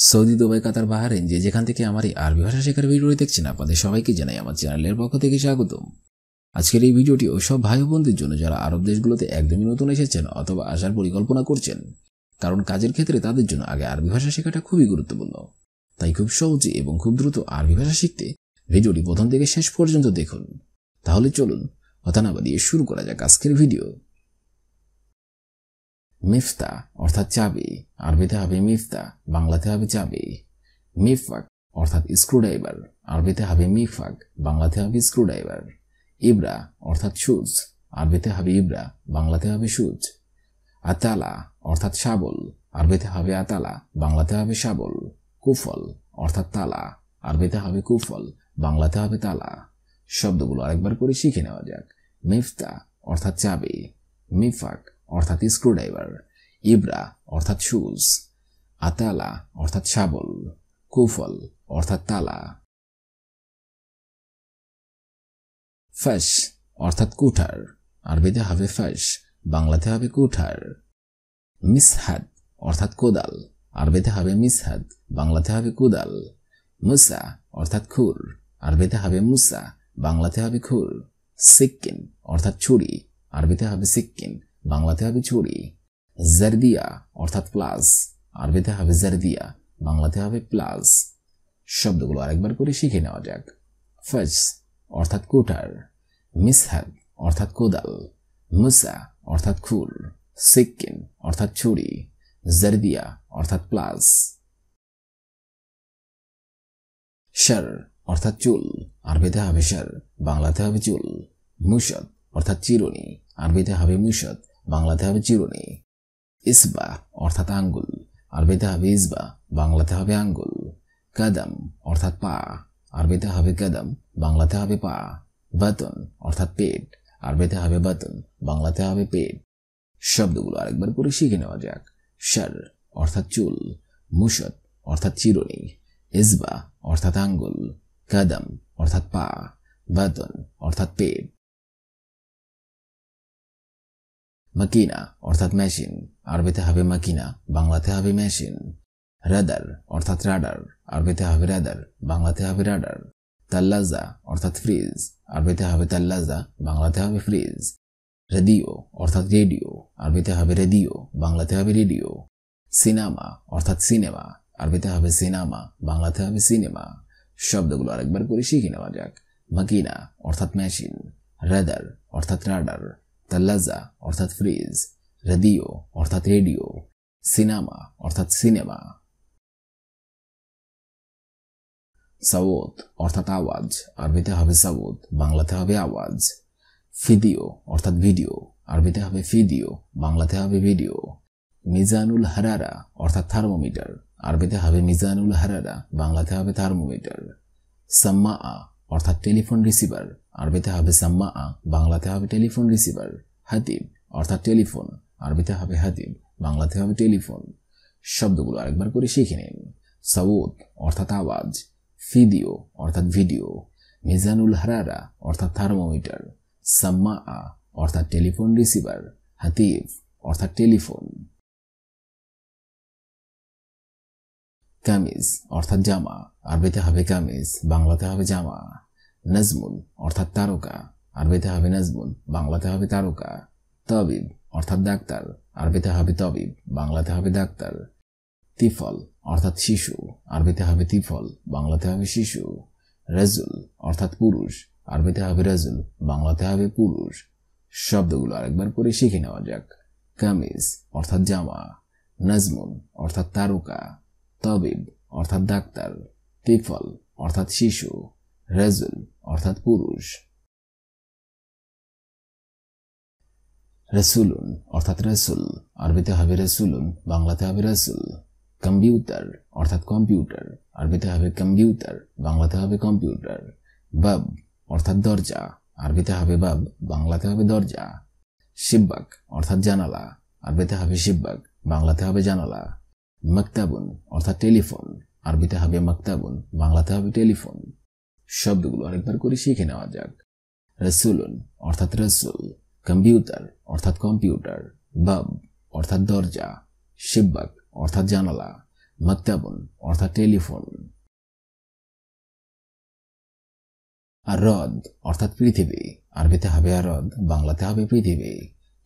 Saudi, Dubai, কাতার, Bahrain যে যেখান থেকে আমার এই আরবি ভাষা শেখার ভিডিওটি দেখছেন আপনাদের সবাইকে জানাই আমার চ্যানেলের পক্ষ থেকে স্বাগতম। আজকের এই ভিডিওটি ওই সব ভাই বোনদের জন্য যারা আরব দেশগুলোতে একদমই নতুন এসেছেন অথবা আসার পরিকল্পনা করছেন, কারণ কাজের ক্ষেত্রে তাদের জন্য আগে আরবি ভাষা শেখাটা খুবই গুরুত্বপূর্ণ। তাই খুব সহজে এবং খুব দ্রুত আরবি ভাষা শিখতে ভিডিওটি প্রথম থেকে শেষ পর্যন্ত দেখুন। তাহলে চলুন কথা না বাড়িয়ে শুরু করা যাক আজকের ভিডিও। মিফতা অর্থাৎ চাবি, আরবিতে হবে মিফতা, বাংলাতে হবে চাবি। মিফাক অর্থাৎ স্ক্রুড্রাইভার, আরবিতে হবে মিফাক, বাংলাতে হবে স্ক্রুড্রাইভার। ইবরা অর্থাৎ সুচ, আরবিতে হবে ইবরা, বাংলাতে হবে সুচ। আতালা অর্থাৎ শাবল, আরবিতে হবে আতালা, বাংলাতে হবে শাবল। কুফল অর্থাৎ তালা, আরবিতে হবে কুফল, বাংলাতে হবে তালা। শব্দগুলো আরেকবার করে শিখে নেওয়া যাক। মিফতা অর্থাৎ চাবি, মিফাক অর্থাৎ স্ক্রুড্রাইভার, ইবরা অর্থাৎ সুচ, আতালা অর্থাৎ শাবল, কুফল অর্থাৎ তালা। ফাশ অর্থাৎ কুঠার, আরবিতে হবে ফাশ, বাংলাতে হবে কুঠার। মিসহাদ অর্থাৎ কোদাল, আরবিতে হবে মিসহাদ, বাংলাতে হবে কোদাল। মুসা অর্থাৎ খুর, আরবিতে হবে মুসা, বাংলাতে হবে খুর। সিক্কিন অর্থাৎ ছুরি, আরবিতে হবে সিক্কিন, বাংলাতে হবে ছুরি। জারদিয়া অর্থাৎ প্লাস, আরবিতে হবে জারদিয়া, বাংলাতে হবে প্লাস। শব্দগুলো আরেকবার করে শিখে নেওয়া যাক। ফাশ অর্থাৎ কুঠার, মিসহাদ অর্থাৎ কোদাল, মুসা অর্থাৎ খুর, সিক্কিন অর্থাৎ ছুরি, জারদিয়া অর্থাৎ প্লাস। শার অর্থাৎ চুল, আরবিতে হবে শার, বাংলাতে হবে চুল। মুশত অর্থাৎ চিরুনি, আরবিতে হবে মুশত, বাংলাতে হবে চিরুনি। ইসবা অর্থাৎ আঙ্গুল, আরবিতে হবে ইসবা, বাংলাতে হবে আঙ্গুল। কাদাম অর্থাৎ পা, আরবিতে হবে কাদাম, বাংলাতে হবে পা। বাতন অর্থাৎ পেট, আরবিতে হবে বাতন, বাংলাতে হবে পেট। শব্দগুলো আরেকবার করে শিখে নেওয়া যাক। শার অর্থাৎ চুল, মুশত অর্থাৎ চিরুনি, ইসবা অর্থাৎ আঙ্গুল, কাদাম অর্থাৎ পা, বাতন অর্থাৎ পেট। মাকিনা অর্থাৎ মেশিন, আরবিতে হবে মাকিনা, বাংলাতে হবে মেশিন। রাদার অর্থাৎ রাডার, আরবিতে হবে রাদার, বাংলাতে হবে রাডার। তাল্লাজা অর্থাৎ ফ্রিজ, আরবিতে হবে তাল্লাজা, বাংলাতে হবে ফ্রিজ। রেডিও অর্থাৎ রেডিও, আরবিতে হবে রেডিও, বাংলাতে হবে রেডিও। সিনেমা অর্থাৎ সিনেমা, আরবিতে হবে সিনেমা, বাংলাতে হবে সিনেমা। শব্দগুলো আরেকবার করে শিখে নেওয়া যাক। মাকিনা অর্থাৎ মেশিন, রাদার অর্থাৎ রাডার, তাল্লাজা অর্থাৎ ফ্রিজ, রেডিও অর্থাৎ রেডিও, সিনেমা অর্থাৎ সিনেমা। সাউত অর্থাৎ আওয়াজ, আরবিতে হবে সাউত, বাংলাতে হবে আওয়াজ। ফিদিও অর্থাৎ ভিডিও, আরবিতে হবে ফিদিও, বাংলাতে হবে ভিডিও। মিজানুল হারারা অর্থাৎ থার্মোমিটার, আরবিতে হবে মিজানুল হারারা, বাংলাতে হবে থার্মোমিটার। সাম্মা অর্থাৎ টেলিফোন রিসিভার, আরবিতে হবে সাম্মা, বাংলাতে হবে টেলিফোন রিসিভার। হাতিব অর্থাৎ টেলিফোন, আরবিতে হবে হাতিব, বাংলাতে হবে টেলিফোন। শব্দগুলো আরেকবার করে শিখে নিন। সাউত অর্থাৎ আওয়াজ, ফিদিও অর্থাৎ ভিডিও, মিজানুল হারারা অর্থাৎ থার্মোমিটার, সাম্মা অর্থাৎ টেলিফোন রিসিভার, হাতিব অর্থাৎ টেলিফোন। কামিজ অর্থাৎ জামা, আরবিতে হবে কামিজ, বাংলাতে হবে জামা। নাজমুন অর্থাৎ তারকা, আরবিতে হবে নাজমুন, বাংলাতে হবে তারকা। তবিব অর্থাৎ ডাক্তার, আরবিতে হবে তবিব, বাংলাতে হবে ডাক্তার। তিফল অর্থাৎ শিশু, আরবিতে হবে তিফল, বাংলাতে হবে শিশু। রাজুল অর্থাৎ পুরুষ, আরবিতে হবে রাজুল, বাংলাতে হবে পুরুষ। শব্দগুলো আরেকবার করে শিখে নেওয়া যাক। কামিজ অর্থাৎ জামা, নাজমুন অর্থাৎ তারকা, তবিব অর্থাৎ ডাক্তার, তিফল অর্থাৎ শিশু, রাজুল অর্থাৎ পুরুষ। রাসূলুন অর্থাৎ রাসূল, আরবিতে হবে রাসূলুন, বাংলাতে হবে রাসূল। কম্পিউটার অর্থাৎ কম্পিউটার, আরবিতে হবে কম্পিউটার, বাংলাতে হবে কম্পিউটার। বাব অর্থাৎ দরজা, আরবিতে হবে বাব, বাংলাতে হবে দরজা। শিব্বাক অর্থাৎ জানালা, আরবিতে হবে শিব্বাক, বাংলাতে হবে জানালা। মাকতাবুন অর্থাৎ টেলিফোন, আরবিতে হবে মাকতাবুন, বাংলাতে হবে টেলিফোন। শব্দগুলো আরেকবার করে শিখে নেওয়া যাক। রাসূলুন অর্থাৎ রাসূল, কম্পিউটার অর্থাৎ কম্পিউটার, বাব অর্থাৎ দরজা, শিব্বাক অর্থাৎ জানালা, মাকতাবুন অর্থাৎ টেলিফোন। আর রদ অর্থাৎ পৃথিবী, আরবিতে হবে আরদ, বাংলাতে হবে পৃথিবী।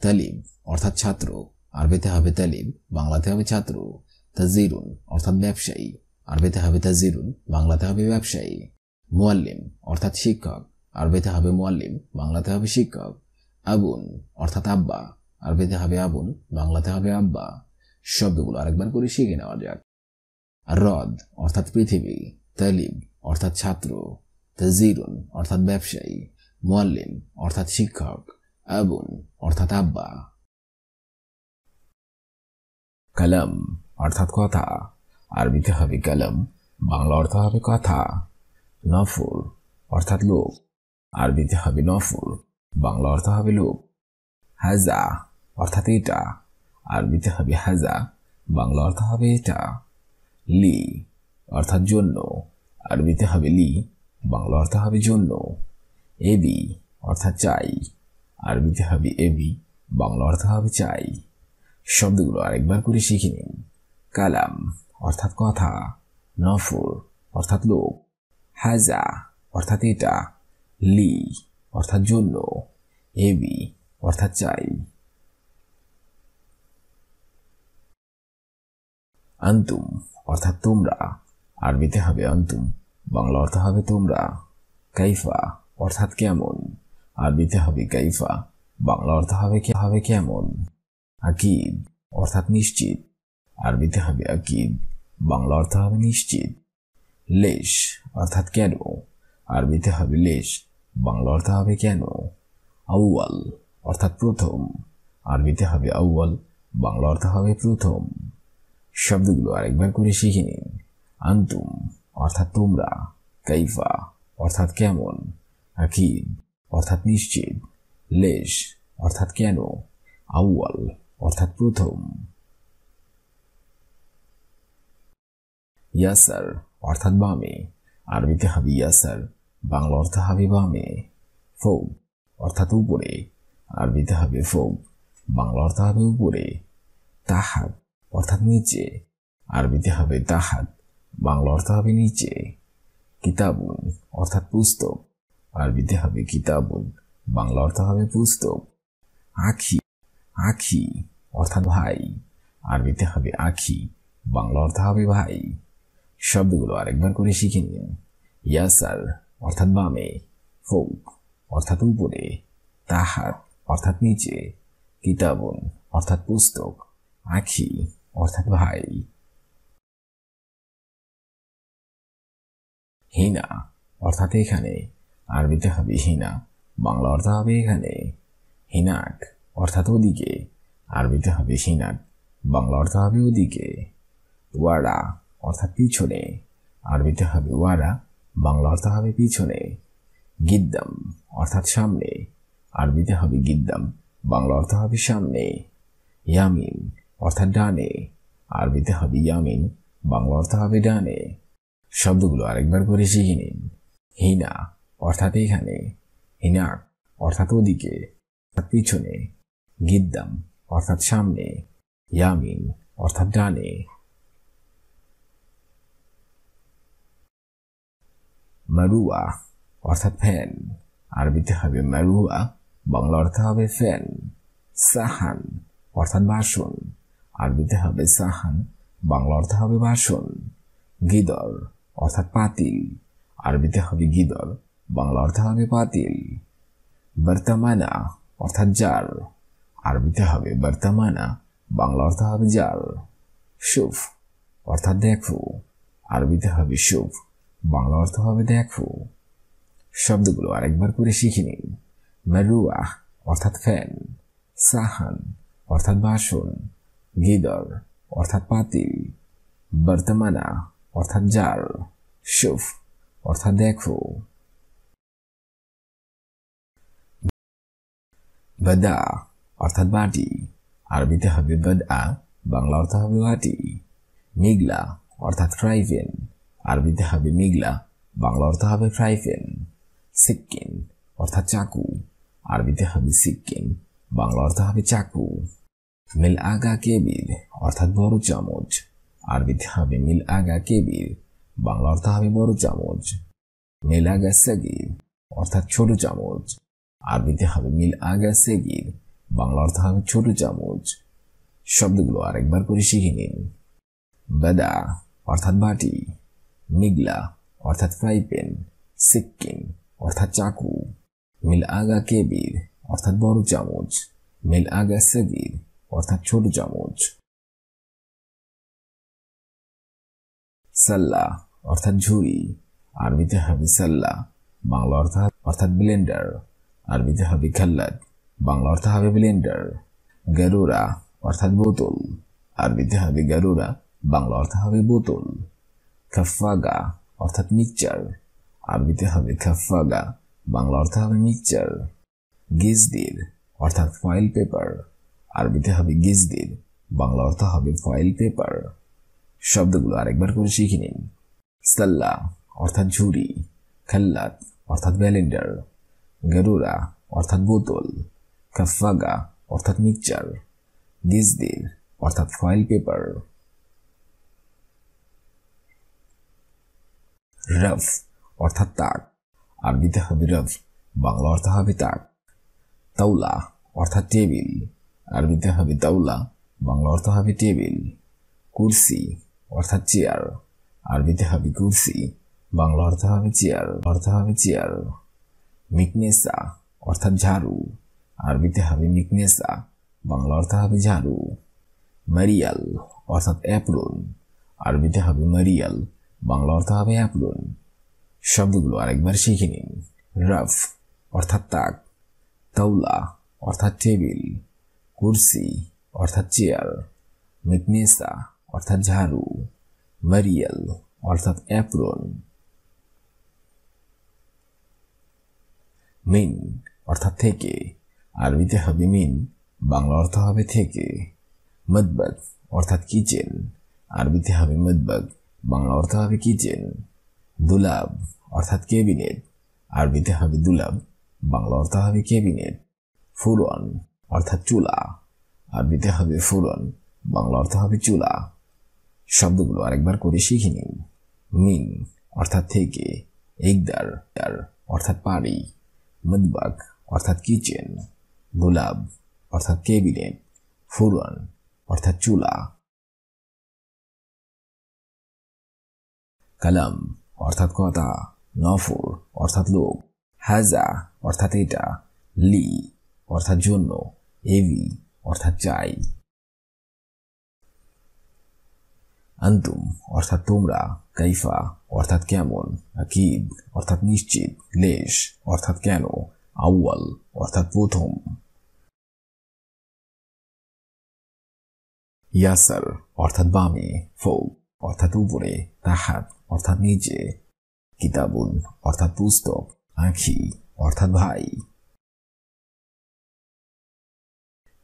তালিব অর্থাৎ ছাত্র, আরবিতে হবে তালিব, বাংলাতে হবে ছাত্র। তাজিরুন অর্থাৎ ব্যবসায়ী, আরবিতে হবে তাজিরুন, বাংলাতে হবে ব্যবসায়ী। মুআল্লিম অর্থাৎ শিক্ষক, আরবিতে হবে মুআল্লিম, বাংলাতে হবে শিক্ষক। আবুন অর্থাৎ আব্বা, আরবিতে হবে আবুন, বাংলাতে হবে আব্বা। শব্দগুলো আরেকবার করে শিখে নেওয়া যাক। রদ অর্থাৎ পৃথিবী, তালিব অর্থাৎ ছাত্র, তাজিরুন অর্থাৎ ব্যবসায়ী, মুআল্লিম অর্থাৎ শিক্ষক, আবুন অর্থাৎ আব্বা। কালাম অর্থাৎ কথা, আরবিতে হবে কালাম, বাংলা অর্থ হবে কথা। নফর অর্থাৎ লোক, আরবিতে হবে নফর, বাংলা অর্থ হবে লোক। হাজা অর্থাৎ এটা, আরবিতে হবে হাজা, বাংলা অর্থ হবে এটা। লি অর্থাৎ জন্য, আরবিতে হবে লি, বাংলা অর্থ হবে জন্য। এবি অর্থাৎ চাই, আরবিতে হবে এবি, বাংলা অর্থ হবে চাই। শব্দগুলো আরেকবার করে শিখে নিন। কালাম অর্থাৎ কথা, নফর অর্থাৎ লোক, হাজা অর্থাৎ এটা, লি অর্থাৎ জন্য, এবি অর্থাৎ চাই। আন্তুম অর্থাৎ তোমরা, আরবিতে হবে আন্তুম, বাংলা অর্থ হবে তোমরা। কাইফা অর্থাৎ কেমন, আরবিতে হবে কাইফা, বাংলা অর্থ হবে কেমন। আকিদ অর্থাৎ নিশ্চিত, আরবিতে হবে আকিদ, বাংলা অর্থ হবে নিশ্চিত। লেশ অর্থাৎ কেন, আরবিতে হবে লেশ, বাংলা অর্থ হবে কেন। আউয়াল অর্থাৎ প্রথম, আরবিতে হবে আউয়াল, বাংলা অর্থ হবে প্রথম। শব্দগুলো আরেকবার করে শিখে নিন। আন্তুম অর্থাৎ তোমরা, কাইফা অর্থাৎ কেমন, আকিদ অর্থাৎ নিশ্চিত, লেশ অর্থাৎ কেন, আউয়াল অর্থাৎ প্রথম। ইয়াসার অর্থাৎ বামে, আরবিতে হবে ইয়াসার, বাংলা অর্থ হবে বামে। ফৌক অর্থাৎ উপরে, আরবিতে হবে ফৌক, বাংলা অর্থ হবে উপরে। তাহাত অর্থাৎ নিচে, আরবিতে হবে তাহাত, বাংলা অর্থ হবে নিচে। কিতাবুন অর্থাৎ পুস্তক, আরবিতে হবে কিতাবুন, বাংলা অর্থ হবে পুস্তক। আখি আখি অর্থাৎ ভাই, আরবিতে হবে আখি, বাংলা অর্থ হবে ভাই। শব্দগুলো আরেকবার করে শিখে নিন। ইয়াসার অর্থাৎ বামে, ফৌক অর্থাৎ উপরে, তাহাত অর্থাৎ নিচে, কিতাবুন অর্থাৎ পুস্তক, আখি অর্থাৎ ভাই। হিনা অর্থাৎ এখানে, আরবিতে হবে হিনা, বাংলা অর্থ হবে এখানে। হিনাক অর্থাৎ ওদিকে, আরবিতে হবে হিনাক, বাংলা অর্থ হবে ওদিকে। ওয়ারা অর্থাৎ পিছনে, আরবিতে হবে ওয়ারা, বাংলা অর্থ হবে পিছনে। গিদ্দাম অর্থাৎ সামনে, আরবিতে হবে গিদ্দাম, বাংলা অর্থ হবে সামনে। ইয়ামিন অর্থাৎ ডানে, আরবিতে হবে ইয়ামিন, বাংলা অর্থ হবে ডানে। শব্দগুলো আরেকবার করে শিখে নিন। হিনা অর্থাৎ এখানে, হিনাক অর্থাৎ ওদিকে, অর্থাৎ পিছনে, গিদ্দাম অর্থাৎ সামনে, ইয়ামিন অর্থাৎ ডানে। মারুয়া অর্থাৎ ফ্যান, আরবিতে হবে মারুয়া, বাংলা অর্থ হবে ফ্যান। সাহান অর্থাৎ বাসন, আরবিতে হবে সাহান, বাংলা অর্থ হবে বাসন। গিদর অর্থাৎ পাতিল, আরবিতে হবে গিদর, বাংলা অর্থ হবে পাতিল। বর্তমানা অর্থাৎ জার, আরবিতে হবে বর্তমানা, বাংলা অর্থ হবে জার। শুফ অর্থাৎ দেখো, আরবিতে হবে শুফ, বাংলা অর্থ হবে দেখো। শব্দগুলো আরেকবার করে শিখে নিন। মারুয়া অর্থাৎ ফ্যান, সাহান অর্থাৎ বাসন, গিদর অর্থাৎ পাতিল, বর্তমানা অর্থাৎ জার, শুফ অর্থাৎ দেখো। বাদা অর্থাৎ বাটি, আরবিতে হবে বাদা, বাংলা অর্থ হবে বাটি। মিগলা অর্থাৎ ফ্রাই প্যান, আরবিতে হবে মিগলা, বাংলা অর্থ হবে ফ্রাই প্যান। সিক্কিন অর্থাৎ চাকু, আরবিতে হবে সিক্কিন, বাংলা অর্থ হবে চাকু। মিল আগা কেবির অর্থাৎ বড় চামচ, আরবিতে হবে মিল আগা কেবির, বাংলা অর্থ হবে বড় চামচ। মিল আগা সাগির অর্থাৎ ছোট চামচ, আরবিতে হবে মিল আগা সেগির, বাংলা অর্থ হবে ছোট চামচ। শব্দগুলো আরেকবার করে শিখে নিন। বাদা অর্থাৎ বাটি, নিগলা অর্থাৎ ফ্রাই প্যান, সিক্কিন অর্থাৎ চাকু, মিল আগা কেবির অর্থাৎ বড় চামচ, মিল আগা সাগির অর্থাৎ ছোট চামচ। সাল্লা অর্থাৎ ঝুড়ি, আরবিতে হবে সাল্লা, বাংলা অর্থ অর্থাৎ ব্লেন্ডার, আরবিতে হবে খাল্লাত, বাংলা অর্থ হবে ব্লেন্ডার। গারুরা অর্থাৎ বোতল, আরবিতে হবে গারুরা, বাংলা অর্থ হবে বোতল। খাফাগা অর্থাৎ মিক্সচার, আরবিতে হবে খাফাগা, বাংলা অর্থ হবে মিক্সচার। গিজদির অর্থাৎ ফয়েল পেপার, আরবিতে হবে গিজদির, বাংলা অর্থ হবে ফয়েল পেপার। শব্দগুলো আরেকবার করে শিখে নিন। সাল্লা অর্থাৎ ঝুড়ি, খাল্লাত অর্থাৎ ব্লেন্ডার, গারুরা অর্থাৎ বোতল, খাফাগা অর্থাৎ মিক্সচার, গিজদির অর্থাৎ ফয়েল পেপার। রফ অর্থাৎ তাক, আরবিতে হবে রফ, বাংলা অর্থ হবে তাক। তাওলা অর্থাৎ টেবিল, আরবিতে হবে তাওলা, বাংলা অর্থ হবে টেবিল। কুরসি অর্থাৎ চেয়ার, আরবিতে হবে কুরসি, বাংলা অর্থ হবে চেয়ার। মিকনেসা অর্থাৎ ঝাড়ু, আরবিতে হবে মিকনেসা, বাংলা অর্থ হবে ঝাড়ু। মারিয়াল অর্থাৎ অ্যাপ্রন, আরবিতে হবে মারিয়াল, বাংলা অর্থ হবে অ্যাপ্রন। শব্দগুলো আরেকবার শিখে নিন। রফ অর্থাৎ তাক, তাওলা অর্থাৎ টেবিল, কুরসি অর্থাৎ চেয়ার, মিকনেসা অর্থাৎ ঝাড়ু, মারিয়াল অর্থাৎ অ্যাপ্রন। মিন অর্থাৎ থেকে, আরবিতে হবে মিন, বাংলা অর্থ হবে থেকে। মদবাগ অর্থাৎ কিচেন, আরবিতে হবে মদবাগ, বাংলা অর্থ হবে কিচেন। দুলাব অর্থাৎ ক্যাবিনেট, আরবিতে হবে দুলাব, বাংলা অর্থ হবে ক্যাবিনেট। ফুরন অর্থাৎ চুলা, আরবিতে হবে ফুরন, বাংলা অর্থ হবে চুলা। শব্দগুলো আরেকবার করে শিখে নিন। মিন অর্থাৎ থেকে, ইকদার অর্থাৎ পারি, মদবাগ অর্থাৎ কিচেন, দুলাব অর্থাৎ ক্যাবিনেট, ফুরন অর্থাৎ চুলা। কালাম অর্থাৎ কথা, নফর অর্থাৎ লোক, হাজা অর্থাৎ এটা, লি অর্থাৎ জন্য, এভি অর্থাৎ চাই। আন্তুম অর্থাৎ তোমরা, কাইফা অর্থাৎ কেমন, আকিদ অর্থাৎ নিশ্চিত, লেশ অর্থাৎ কেন, আউয়াল অর্থাৎ প্রথম। ইয়াসার অর্থাৎ বামে, ফৌক অর্থাৎ উপরে, তাহাত অর্থাৎ নিচে। কিতাবুন অর্থাৎ পুস্তক, আখি অর্থাৎ ভাই।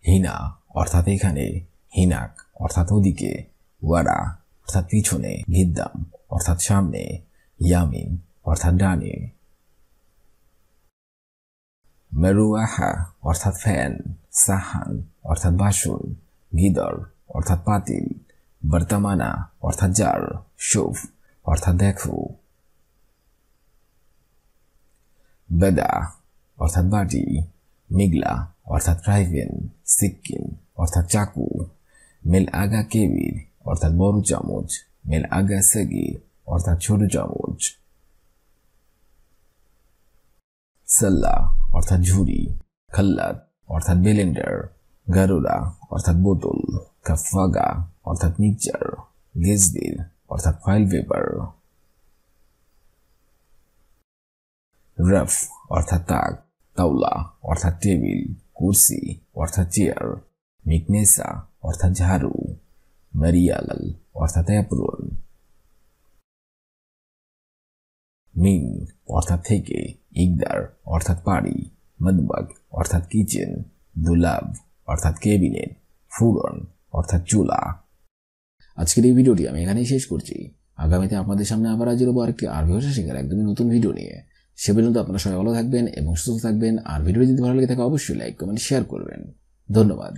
হিনা অর্থাৎ এখানে, হিনাক অর্থাৎ ওদিকে, ওয়ারা অর্থাৎ পিছনে, গিদ্দাম অর্থাৎ সামনে, ইয়ামিন অর্থাৎ ডানে। মেরুয়াহা অর্থাৎ ফ্যান, সাহান অর্থাৎ বাসন, গিদর অর্থাৎ পাতিল, বর্তমানা অর্থাৎ জার, শুফ অর্থাৎ দেখো। বেদা অর্থাৎ বাটি, মিগলা অর্থাৎ ফ্রাইপ্যান, সিক্কিন অর্থাৎ চাকু, মিল আগা কেবির অর্থাৎ বড় চামচ, মিল আগা সাগির অর্থাৎ ছোট চামচ। সাল্লা অর্থাৎ ঝুড়ি, খাল্লাত অর্থাৎ ব্লেন্ডার, গারুরা অর্থাৎ বোতল, কাফাগা অর্থাৎ মিক্সচার, গেজদির অর্থাৎ ফয়েল পেপার। রফ অর্থাৎ তাক, তাওলা অর্থাৎ টেবিল, কুরসি অর্থাৎ চেয়ার, মিকনেসা অর্থাৎ ঝাড়ু, মারিয়াল অর্থাৎ অ্যাপ্রন। মিন অর্থাৎ থেকে, ইকদার অর্থাৎ পারি, মদবাগ অর্থাৎ কিচেন, দুলাব অর্থাৎ ক্যাবিনেট, ফুরন অর্থাৎ চুলা। আজকের এই ভিডিওটি আমি এখানেই শেষ করছি। আগামীতে আপনাদের সামনে আবার হাজির হবো আরেকটি আরবি ভাষা শেখার একদমই নতুন ভিডিও নিয়ে। সে পর্যন্ত আপনারা সবাই ভালো থাকবেন এবং সুস্থ থাকবেন। আর ভিডিওটি যদি ভালো লেগে থাকে অবশ্যই লাইক, কমেন্ট, শেয়ার করবেন। ধন্যবাদ।